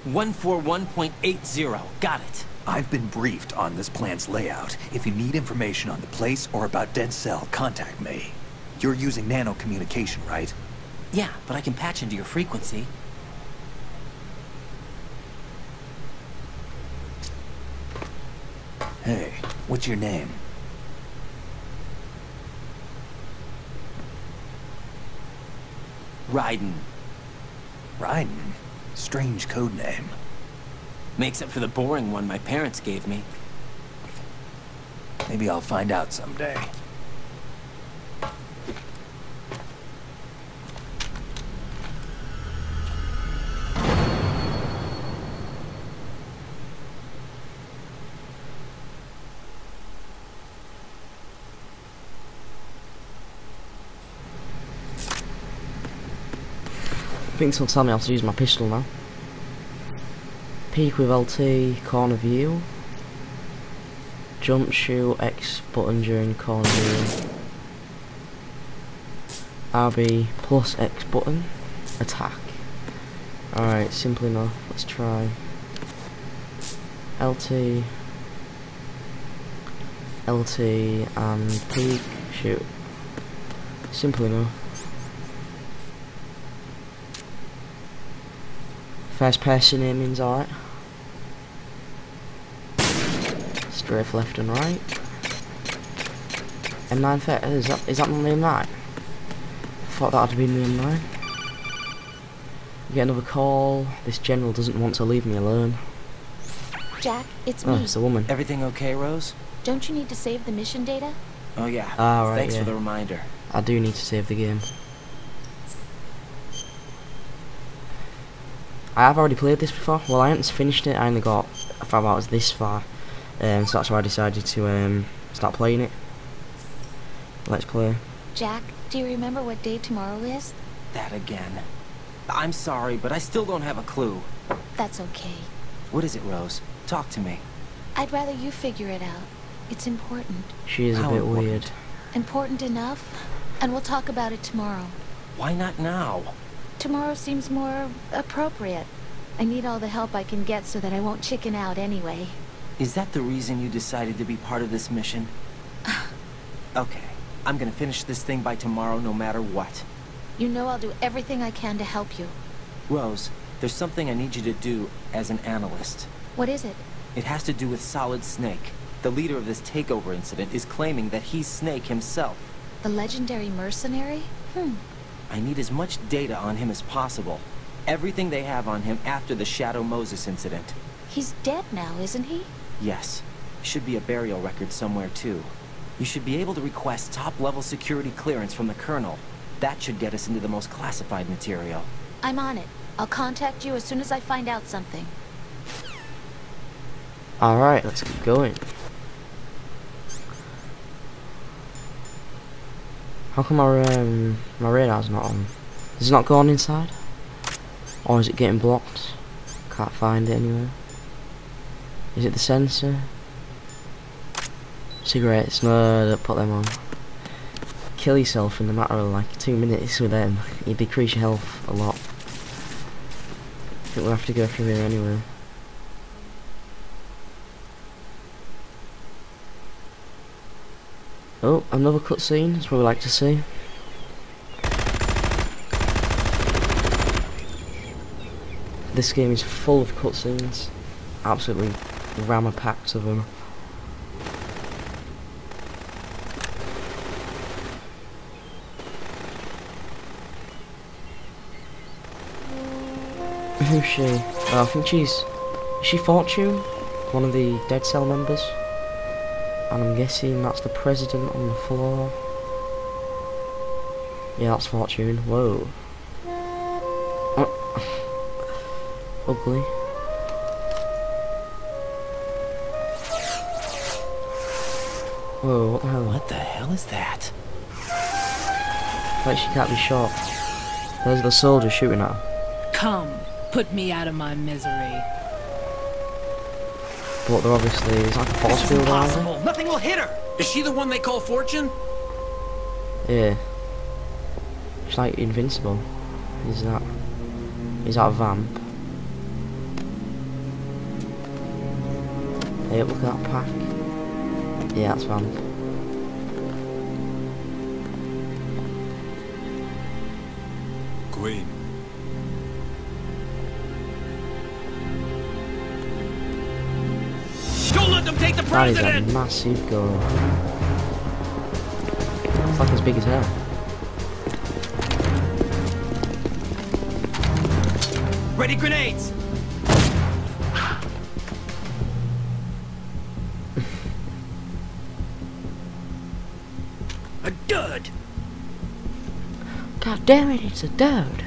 141.80. Got it. I've been briefed on this plant's layout. If you need information on the place or about Dead Cell, contact me. You're using nano communication, right? Yeah, but I can patch into your frequency. Hey, what's your name? Raiden. Raiden? Strange code name. Makes up for the boring one my parents gave me. Maybe I'll find out someday. I think this will tell me how to use my pistol now. Peek with LT, corner view. Jump, shoot, X button during corner view. RB plus X button. Attack. Alright, simple enough. Let's try. LT. LT and peek, shoot. Simple enough. First person aiming's alright. Strafe left and right. M9 is that not the M9? I thought that had been the M9. Get another call. This general doesn't want to leave me alone. Jack, it's Oh, me. it's a woman. Everything okay, Rose? Don't you need to save the mission data? Oh yeah. Ah, right, Thanks yeah. for the reminder. I do need to save the game. I have already played this before. Well, I haven't finished it. I only got, I thought I was this far, so that's why I decided to start playing it. Let's play. Jack, do you remember what day tomorrow is? That again. I'm sorry, but I still don't have a clue. That's okay. What is it, Rose? Talk to me. I'd rather you figure it out. It's important. She is a How bit important? weird. Important enough? And we'll talk about it tomorrow. Why not now? Tomorrow seems more appropriate. I need all the help I can get so that I won't chicken out anyway. Is that the reason you decided to be part of this mission? Okay, I'm gonna finish this thing by tomorrow no matter what. You know I'll do everything I can to help you. Rose, there's something I need you to do as an analyst. What is it? It has to do with Solid Snake. The leader of this takeover incident is claiming that he's Snake himself. The legendary mercenary? I need as much data on him as possible. Everything they have on him after the Shadow Moses incident. He's dead now, isn't he? Yes. Should be a burial record somewhere too. You should be able to request top-level security clearance from the Colonel. That should get us into the most classified material. I'm on it. I'll contact you as soon as I find out something. Alright, let's keep going. How come my radar's not on? Has it not gone inside? Or is it getting blocked? Can't find it anywhere. Is it the sensor? Cigarettes? No, don't put them on. Kill yourself in the matter of like 2 minutes with them. You decrease your health a lot. I think we'll have to go through here anyway. Oh, another cutscene. That's what we like to see. This game is full of cutscenes. Absolutely ram-a-packed of them. Who's she? Oh, I think is she Fortune? One of the Dead Cell members? And I'm guessing that's the president on the floor. Yeah, that's Fortune. Whoa. Ugly. Whoa, what the hell? What the hell is that? Like she can't be shot. There's the soldier shooting at her. Come, put me out of my misery. But they're obviously, it's like a force field around her. Nothing will hit her. Is she the one they call Fortune? Yeah. She's like invincible. Is that a vamp? Hey, look at that pack. Yeah, that's vamp. Queen. Don't let them take the That is president! a massive gun. It's like as big as hell. Ready grenades! A dud! God damn it, it's a dud.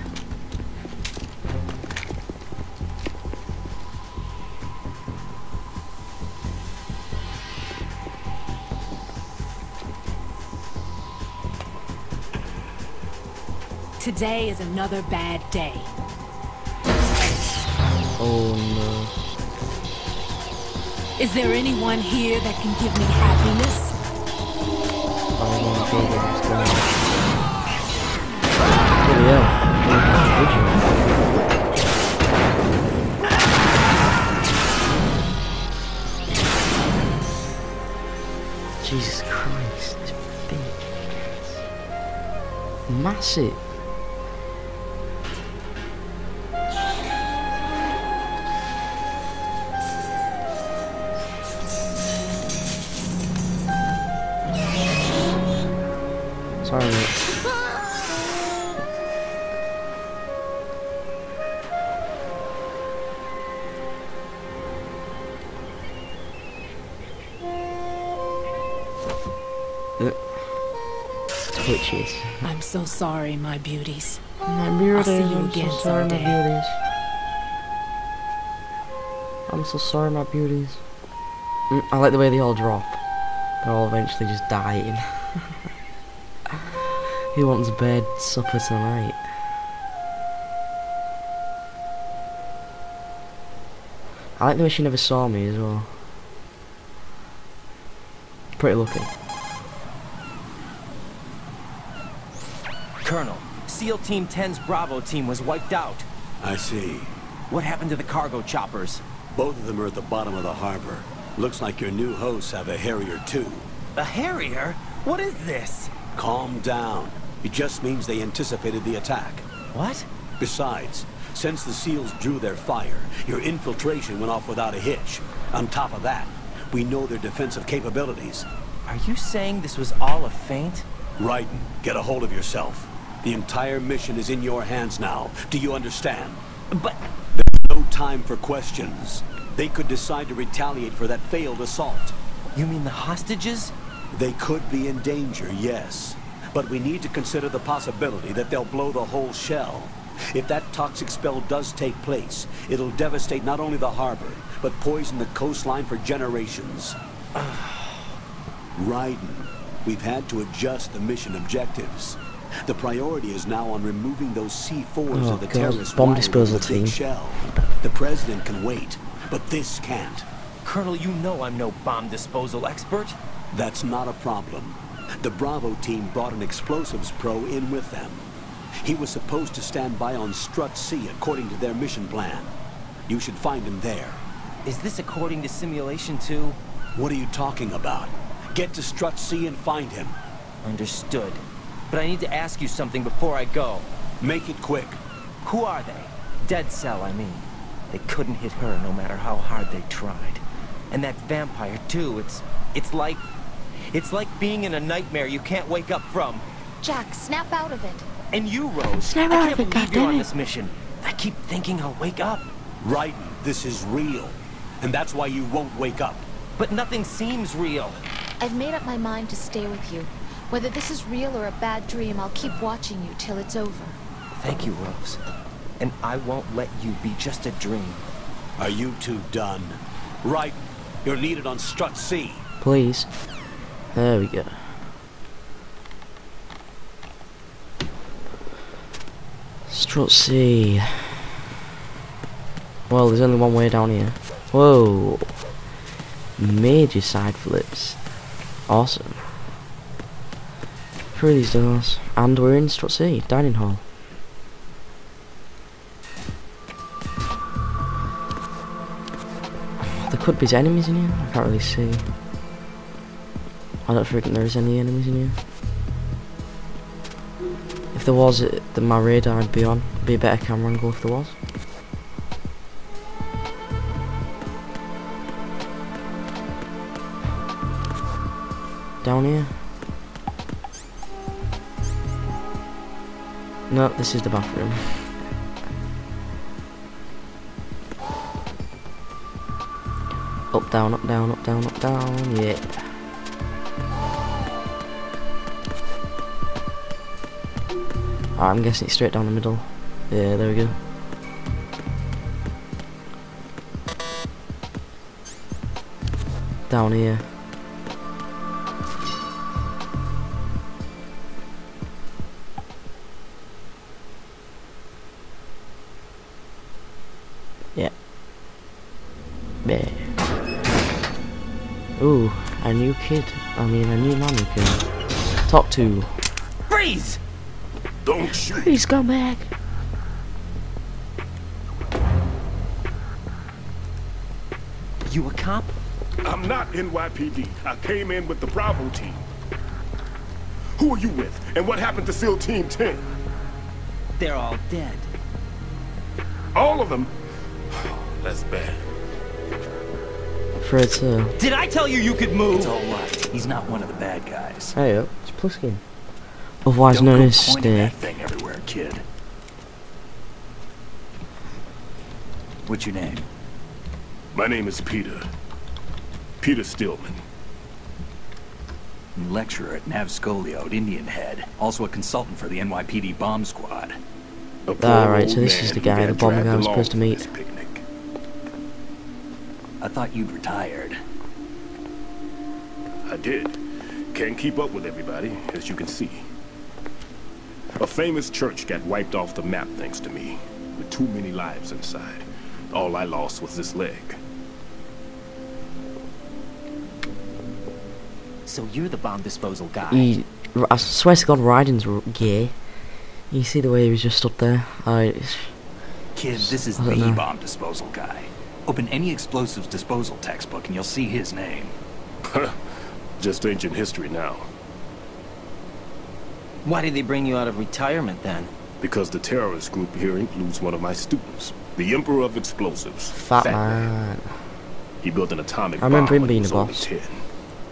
Today is another bad day. Oh no. Is there anyone here that can give me happiness? Jesus Christ, this thing is massive. Sorry, mate. Twitches. I'm so sorry, my beauties. My beauties. I'll see you I'm again so sorry, someday. my beauties. I'm so sorry, my beauties. I like the way they all drop. They're all eventually just dying. Who wants bed supper tonight? I like the way she never saw me as well. Pretty lucky. Colonel, SEAL Team 10's Bravo team was wiped out. I see. What happened to the cargo choppers? Both of them are at the bottom of the harbor. Looks like your new hosts have a Harrier too. A Harrier? What is this? Calm down. It just means they anticipated the attack. What? Besides, since the SEALs drew their fire, your infiltration went off without a hitch. On top of that, we know their defensive capabilities. Are you saying this was all a feint? Raiden, get a hold of yourself. The entire mission is in your hands now. Do you understand? But... There's no time for questions. They could decide to retaliate for that failed assault. You mean the hostages? They could be in danger, yes. But we need to consider the possibility that they'll blow the whole shell. If that toxic spell does take place, it'll devastate not only the harbor, but poison the coastline for generations. Raiden, we've had to adjust the mission objectives. The priority is now on removing those C4s of the God, terrorist bomb wiring disposal in the big team. shell. The president can wait, but this can't. Colonel, you know I'm no bomb disposal expert. That's not a problem. The Bravo team brought an explosives pro in with them. He was supposed to stand by on Strut C according to their mission plan. You should find him there. Is this according to simulation too? What are you talking about? Get to Strut C and find him. Understood. But I need to ask you something before I go. Make it quick. Who are they? Dead Cell, I mean. They couldn't hit her no matter how hard they tried. And that vampire too, it's like being in a nightmare you can't wake up from. Jack, snap out of it. And you, Rose, Snap I out can't of it, believe you're on goddammit. this mission. I keep thinking I'll wake up. Raiden, this is real. And that's why you won't wake up. But nothing seems real. I've made up my mind to stay with you. Whether this is real or a bad dream, I'll keep watching you till it's over. Thank you, Rose. And I won't let you be just a dream. Are you two done? Raiden, you're needed on Strut C. Please. There we go. Strut C. Well, there's only one way down here. Whoa. Major side flips. Awesome. Through these doors. And we're in Strut C, dining hall. There could be enemies in here. I can't really see. I don't think there's any enemies in here. If there was, then my radar would be on. Be a better camera angle if there was. Down here. No, this is the bathroom. Up, down, up, down, up, down, up, down. Yeah. I'm guessing it's straight down the middle. Yeah, there we go. Down here. Yeah. There. Ooh, a new kid. I mean, a new man you can talk to. Freeze! Don't shoot. Please come back. You a cop? I'm not NYPD. I came in with the Bravo team. Who are you with? And what happened to SEAL Team 10? They're all dead. All of them? That's bad. Fred, Did I tell you you could move? It's all right. He's not one of the bad guys. hey up, it's Pluskin. Otherwise Don't known go as pointing that Snake. thing everywhere, kid. What's your name? My name is Peter. Peter Stillman. Lecturer at Nav Scolio at Indian Head. Also a consultant for the NYPD bomb squad. Alright, so this is the guy, the bomb guy I was supposed to meet. I thought you'd retired. I did. Can't keep up with everybody, as you can see. A famous church got wiped off the map thanks to me, with too many lives inside. All I lost was this leg. So you're the bomb disposal guy. I swear to God, Raiden's gay. You see the way he was just stood there? Kid, this is I the don't know. bomb disposal guy. Open any explosives disposal textbook and you'll see his name. Just ancient history now. Why did they bring you out of retirement then? Because the terrorist group here includes one of my students, the Emperor of Explosives. Fat man. He built an atomic I remember bomb him when being he a was only boss. 10.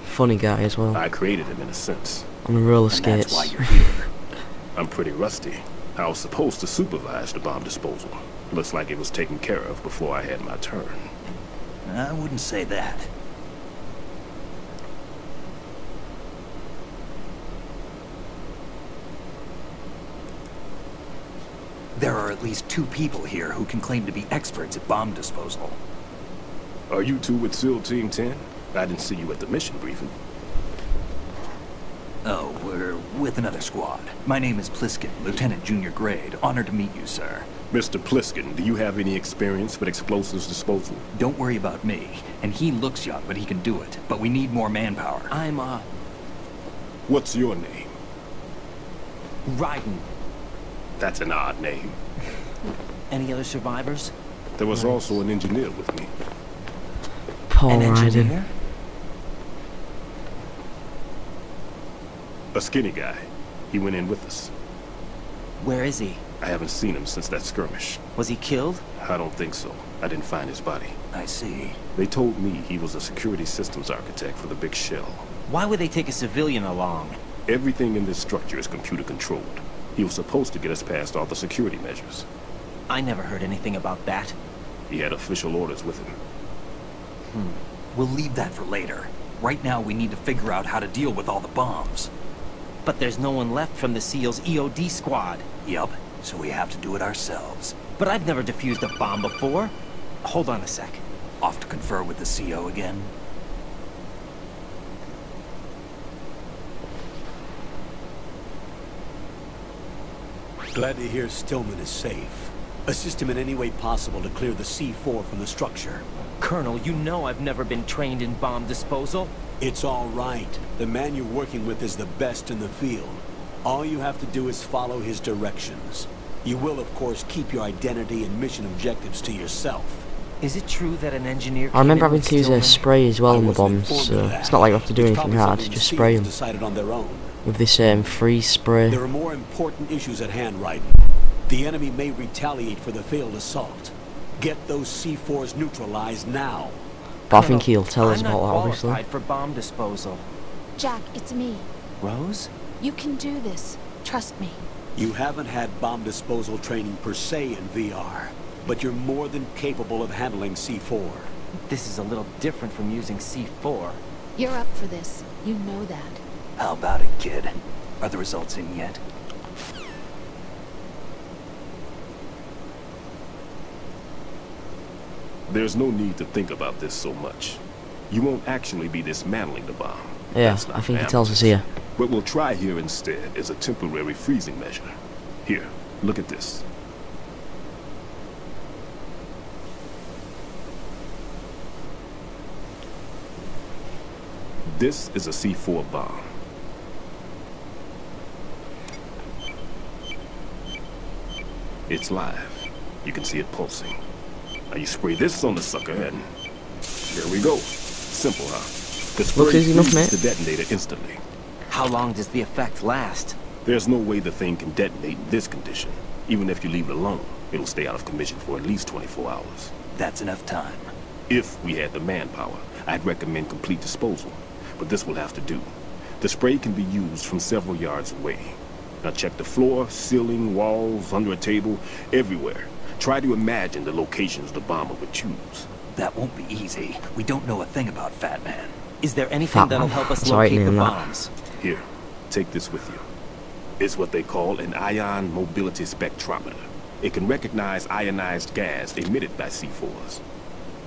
Funny guy as well. I created him in a sense. On the roller And that's skates. why you're here. I'm pretty rusty. I was supposed to supervise the bomb disposal. Looks like it was taken care of before I had my turn. I wouldn't say that. There are at least 2 people here who can claim to be experts at bomb disposal. Are you two with SEAL Team 10? I didn't see you at the mission briefing. Oh, we're with another squad. My name is Pliskin, Lieutenant Junior Grade. Honored to meet you, sir. Mr. Pliskin, do you have any experience with explosives disposal? Don't worry about me. And he looks young, but he can do it. But we need more manpower. I'm, What's your name? Raiden. That's an odd name. Any other survivors? There was also an engineer with me. Poor An Raiden. engineer? A skinny guy. He went in with us. Where is he? I haven't seen him since that skirmish. Was he killed? I don't think so. I didn't find his body. I see. They told me he was a security systems architect for the big shell. Why would they take a civilian along? Everything in this structure is computer controlled. He was supposed to get us past all the security measures. I never heard anything about that. He had official orders with him. We'll leave that for later. Right now, we need to figure out how to deal with all the bombs. But there's no one left from the SEAL's EOD squad. Yup, so we have to do it ourselves. But I've never defused a bomb before. Hold on a sec. Off to confer with the CO again? Glad to hear Stillman is safe. Assist him in any way possible to clear the C4 from the structure. Colonel, you know I've never been trained in bomb disposal. It's all right. The man you're working with is the best in the field. All you have to do is follow his directions. You will, of course, keep your identity and mission objectives to yourself. Is it true that an engineer I remember having came in to use a with spray as well on the bombs, informed so of that. it's not like you have to do It's anything probably hard, something just the spray SEALs them. decided on their own. With this freeze spray. There are more important issues at hand, Raiden. The enemy may retaliate for the failed assault. Get those C4s neutralized now. But I think he'll tell us I'm about not that, obviously. qualified for bomb disposal. Jack, it's me. Rose? You can do this. Trust me. You haven't had bomb disposal training per se in VR, but you're more than capable of handling C4. This is a little different from using C4. You're up for this. You know that. How about it, kid? Are the results in yet? There's no need to think about this so much. You won't actually be dismantling the bomb. Yeah, That's not I think for he tells us amateurs. here. What we'll try here instead is a temporary freezing measure. Here, look at this. This is a C4 bomb. It's live. You can see it pulsing. Now you spray this on the sucker and there we go. Simple, huh? The spray Looks easy enough, freezes mate. the detonator instantly. How long does the effect last? There's no way the thing can detonate in this condition. Even if you leave it alone, it'll stay out of commission for at least 24 hours. That's enough time. If we had the manpower, I'd recommend complete disposal. But this will have to do. The spray can be used from several yards away. Now check the floor, ceiling, walls, under a table, everywhere. Try to imagine the locations the bomber would choose. That won't be easy. We don't know a thing about Fat Man. Is there anything Fat that'll Man. help us It's alright locate the knowing that. bombs? Here, take this with you. It's what they call an ion mobility spectrometer. It can recognize ionized gas emitted by C4s.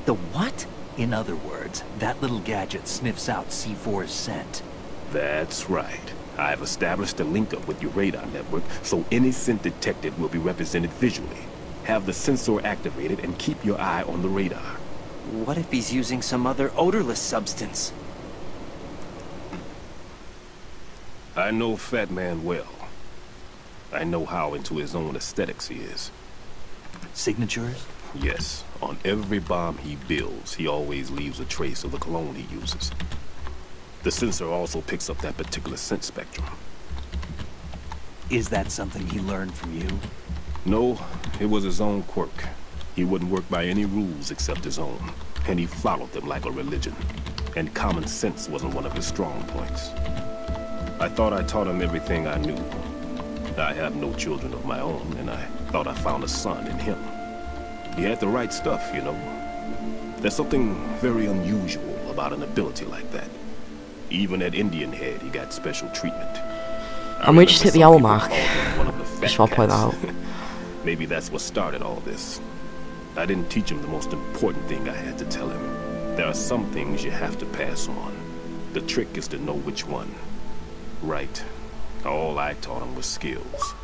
The what? In other words, that little gadget sniffs out C4's scent. That's right. I've established a link up with your radar network, so any scent detected will be represented visually. Have the sensor activated and keep your eye on the radar. What if he's using some other odorless substance? I know Fat Man well. I know how into his own aesthetics he is. Signatures? Yes, on every bomb he builds, he always leaves a trace of the cologne he uses. The sensor also picks up that particular scent spectrum. Is that something he learned from you? No, it was his own quirk. He wouldn't work by any rules except his own, and he followed them like a religion. And common sense wasn't one of his strong points. I thought I taught him everything I knew. I have no children of my own, and I thought I found a son in him. He had the right stuff, you know. There's something very unusual about an ability like that. Even at Indian Head, he got special treatment. And we just hit the hour mark. Just Just want to point that out. Maybe that's what started all this. I didn't teach him the most important thing I had to tell him. There are some things you have to pass on. The trick is to know which one. Right. All I taught him was skills.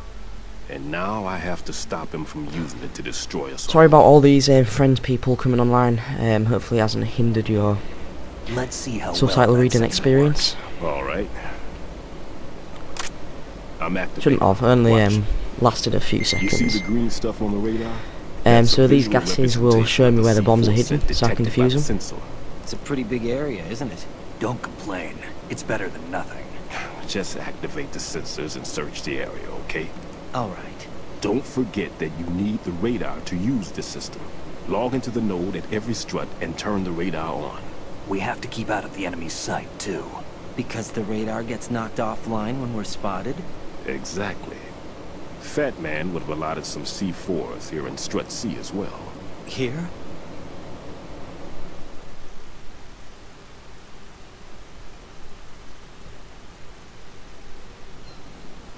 And now I have to stop him from using it to destroy us all. Sorry about all these friend people coming online. Hopefully it hasn't hindered your Let's see how subtitle reading experience. Alright. I'm activating. Shouldn't have, only lasted a few seconds. You see the green stuff on the radar? So these gases will show me where the bombs are hidden, so I can defuse them. It's a pretty big area, isn't it? Don't complain. It's better than nothing. Just activate the sensors and search the area, okay? All right. Don't forget that you need the radar to use the system. Log into the node at every strut and turn the radar on. We have to keep out of the enemy's sight, too. Because the radar gets knocked offline when we're spotted? Exactly. Fat Man would have allotted some C4s here in Strut C as well. Here?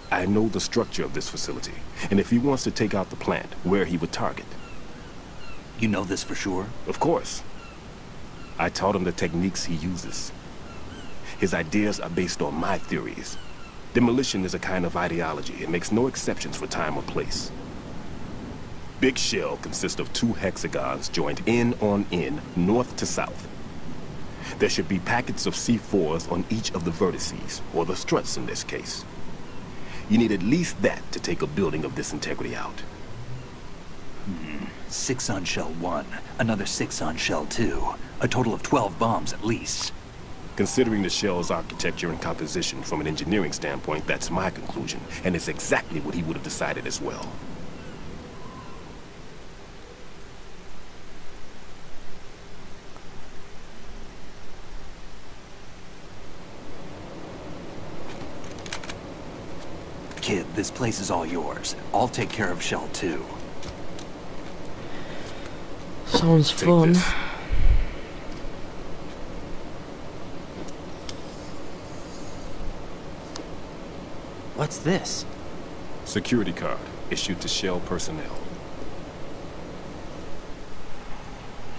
I know the structure of this facility, and if he wants to take out the plant, where he would target. You know this for sure? Of course. I taught him the techniques he uses. His ideas are based on my theories. Demolition is a kind of ideology. It makes no exceptions for time or place. Big Shell consists of 2 hexagons joined end on end, north to south. There should be packets of C4s on each of the vertices, or the struts in this case. You need at least that to take a building of this integrity out. 6 on Shell 1, another 6 on Shell 2. A total of 12 bombs at least. Considering the shell's architecture and composition from an engineering standpoint, that's my conclusion, and it's exactly what he would have decided as well. Kid, this place is all yours. I'll take care of Shell 2. Sounds fun. What's this? Security card, issued to Shell personnel.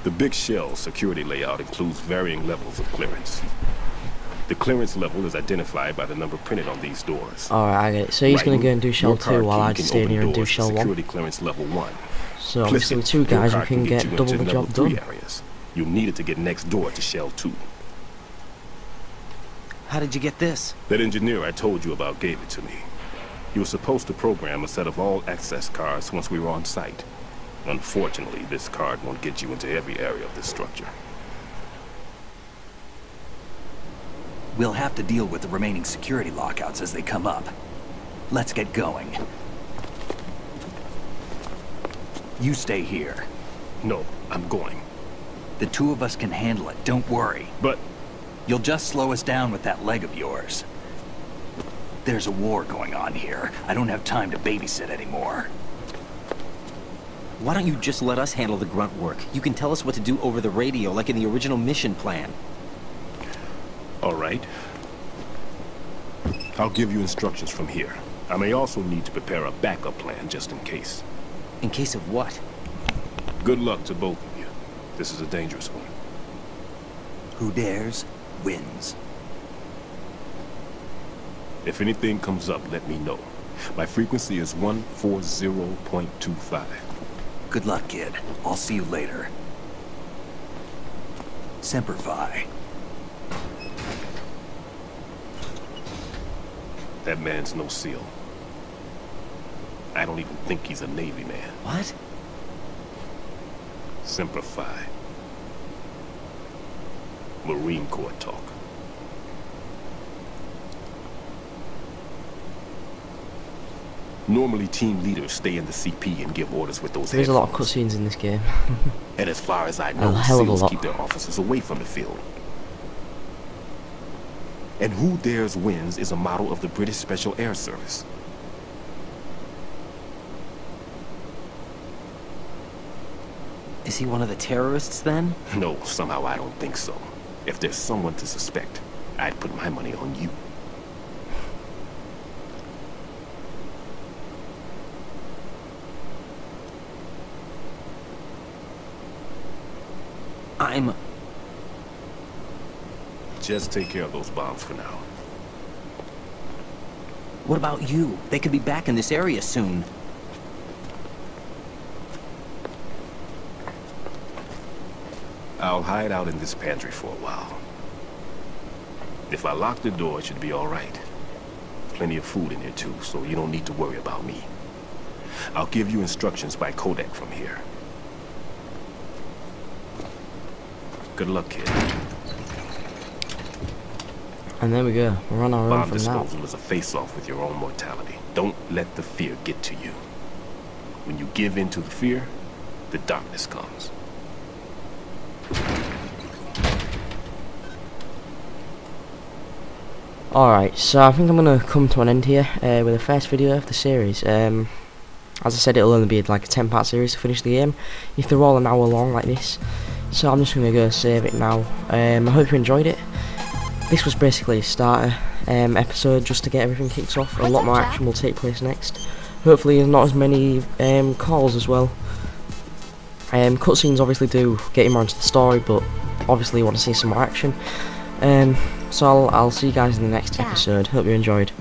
The Big Shell security layout includes varying levels of clearance. The clearance level is identified by the number printed on these doors. Alright, I get it. So he's going to go and do Shell 2 while I just stay in here and do Shell 1. Security clearance level 1. So obviously with 2 guys we can get double the job done. You needed to get next door to Shell 2. How did you get this? That engineer I told you about gave it to me. He was supposed to program a set of all access cards once we were on site. Unfortunately, this card won't get you into every area of this structure. We'll have to deal with the remaining security lockouts as they come up. Let's get going. You stay here. No, I'm going. The 2 of us can handle it, don't worry. But... You'll just slow us down with that leg of yours. There's a war going on here. I don't have time to babysit anymore. Why don't you just let us handle the grunt work? You can tell us what to do over the radio, like in the original mission plan. All right. I'll give you instructions from here. I may also need to prepare a backup plan just in case. In case of what? Good luck to both of you. This is a dangerous one. Who dares, wins. If anything comes up, let me know. My frequency is 140.25. Good luck, kid. I'll see you later. Semper Fi. That man's no SEAL. I don't even think he's a Navy man. What? Semper Fi. Marine Corps talk. Normally, team leaders stay in the CP and give orders with those There's a lot of cutscenes in this game. And as far as I know, SEALs keep their officers away from the field. And who dares wins is a model of the British Special Air Service. Is he one of the terrorists, then? No, somehow I don't think so. If there's someone to suspect, I'd put my money on you. Just take care of those bombs for now. What about you? They could be back in this area soon. I'll hide out in this pantry for a while. If I lock the door, it should be all right. Plenty of food in here too, so you don't need to worry about me. I'll give you instructions by codec from here. Good luck, kid. And there we go. We're on our own Bomb from now. disposal is a face-off with your own mortality. Don't let the fear get to you. When you give in to the fear, the darkness comes. Alright, so I think I'm going to come to an end here with the first video of the series. As I said, it'll only be like a 10-part series to finish the game, if they're all an hour long like this. So I'm just going to go save it now. I hope you enjoyed it. This was basically a starter episode just to get everything kicked off. A lot more action will take place next. Hopefully not as many calls as well. Cutscenes obviously do get you more into the story, but obviously you want to see some more action. So I'll see you guys in the next episode. Hope you enjoyed.